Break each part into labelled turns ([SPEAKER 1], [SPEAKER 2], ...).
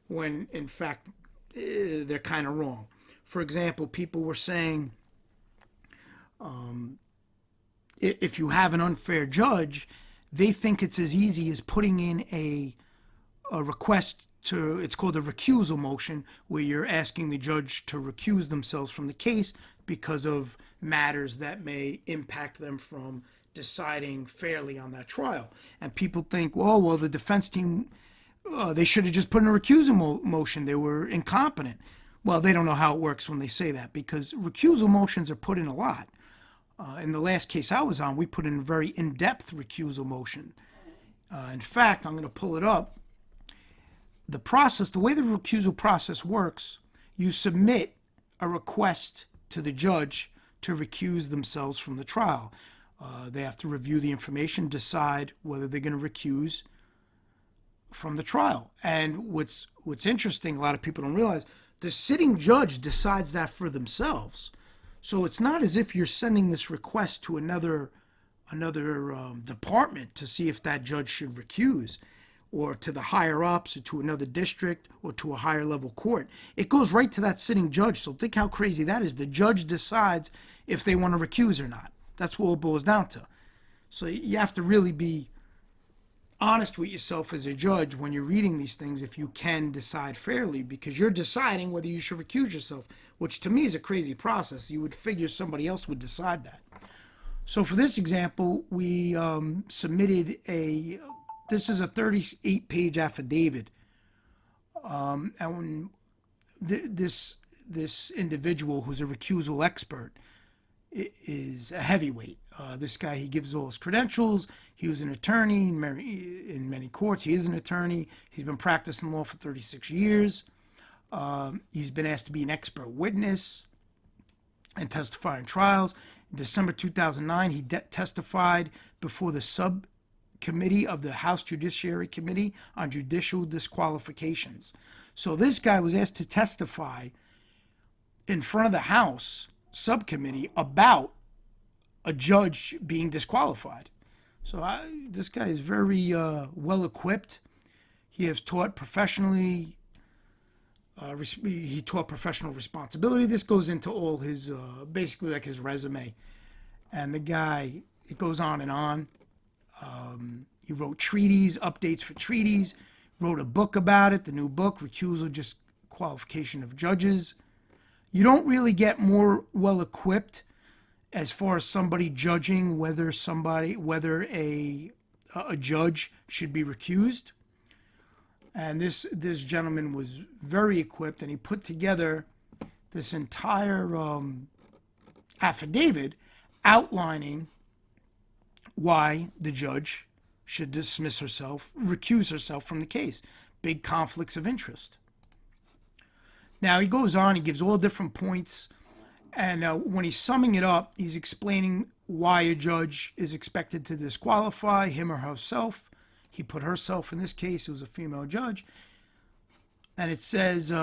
[SPEAKER 1] when in fact they're kind of wrong. For example, people were saying if you have an unfair judge, they think it's as easy as putting in a request to, it's called a recusal motion, where you're asking the judge to recuse themselves from the case because of matters that may impact them from deciding fairly on that trial. And people think, well, the defense team, they should have just put in a recusal motion. They were incompetent. Well, they don't know how it works when they say that, because recusal motions are put in a lot. In the last case I was on, we put in a very in-depth recusal motion. In fact, I'm going to pull it up. The process, the way the recusal process works, you submit a request to the judge to recuse themselves from the trial. They have to review the information, decide whether they're going to recuse from the trial. And what's interesting, a lot of people don't realize, the sitting judge decides that for themselves. So it's not as if you're sending this request to another department to see if that judge should recuse, or to the higher ups, or to another district, or to a higher level court. It goes right to that sitting judge. So think how crazy that is. The judge decides if they want to recuse or not. That's what it boils down to. So you have to really be honest with yourself as a judge when you're reading these things, if you can decide fairly, because you're deciding whether you should recuse yourself, which to me is a crazy process. You would figure somebody else would decide that. So for this example, we submitted this is a 38-page affidavit. And when this individual, who's a recusal expert, is a heavyweight. This guy, he gives all his credentials. He was an attorney in many courts. He is an attorney. He's been practicing law for 36 years. He's been asked to be an expert witness and testify in trials. In December 2009, he testified before the subcommittee of the House Judiciary Committee on Judicial Disqualifications. So this guy was asked to testify in front of the House subcommittee about a judge being disqualified. So this guy is very well equipped. He has taught professionally. He taught professional responsibility. This goes into all his, basically like his resume. And the guy, it goes on and on. He wrote treaties, updates for treaties, wrote a book about it, the new book, Recusal Disqualification of Judges. You don't really get more well equipped as far as somebody judging whether a judge should be recused. And this gentleman was very equipped, and he put together this entire affidavit outlining why the judge should recuse herself from the case. Big conflicts of interest. Now he goes on, he gives all different points, and when he's summing it up, he's explaining why a judge is expected to disqualify him or herself. He put herself in this case, it was a female judge. And it says,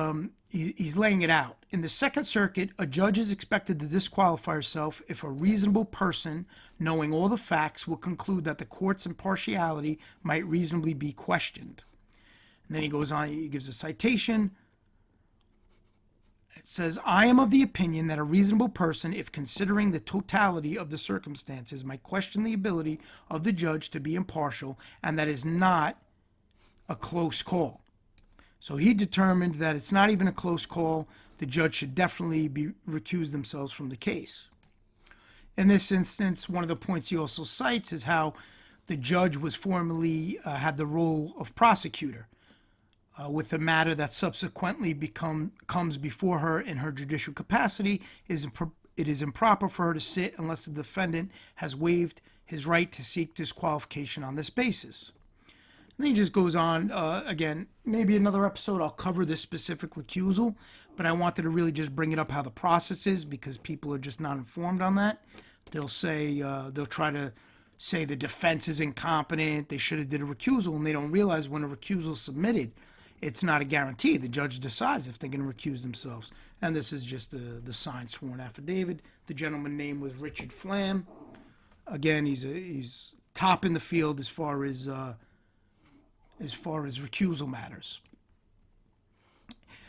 [SPEAKER 1] he's laying it out. In the Second Circuit, a judge is expected to disqualify herself if a reasonable person, knowing all the facts, will conclude that the court's impartiality might reasonably be questioned. And then he goes on, he gives a citation. It says, I am of the opinion that a reasonable person, if considering the totality of the circumstances, might question the ability of the judge to be impartial, and that is not a close call. So he determined that it's not even a close call. The judge should definitely recuse themselves from the case. In this instance, one of the points he also cites is how the judge was formerly had the role of prosecutor. With the matter that subsequently comes before her in her judicial capacity, it is improper for her to sit unless the defendant has waived his right to seek disqualification on this basis. And then he just goes on, again, maybe another episode I'll cover this specific recusal, but I wanted to really just bring it up how the process is, because people are just not informed on that. They'll say, they'll try to say the defense is incompetent, they should have did a recusal, and they don't realize when a recusal is submitted, it's not a guarantee. The judge decides if they're going to recuse themselves. And this is just the signed sworn affidavit. The gentleman's name was Richard Flam. Again, he's top in the field as far as recusal matters.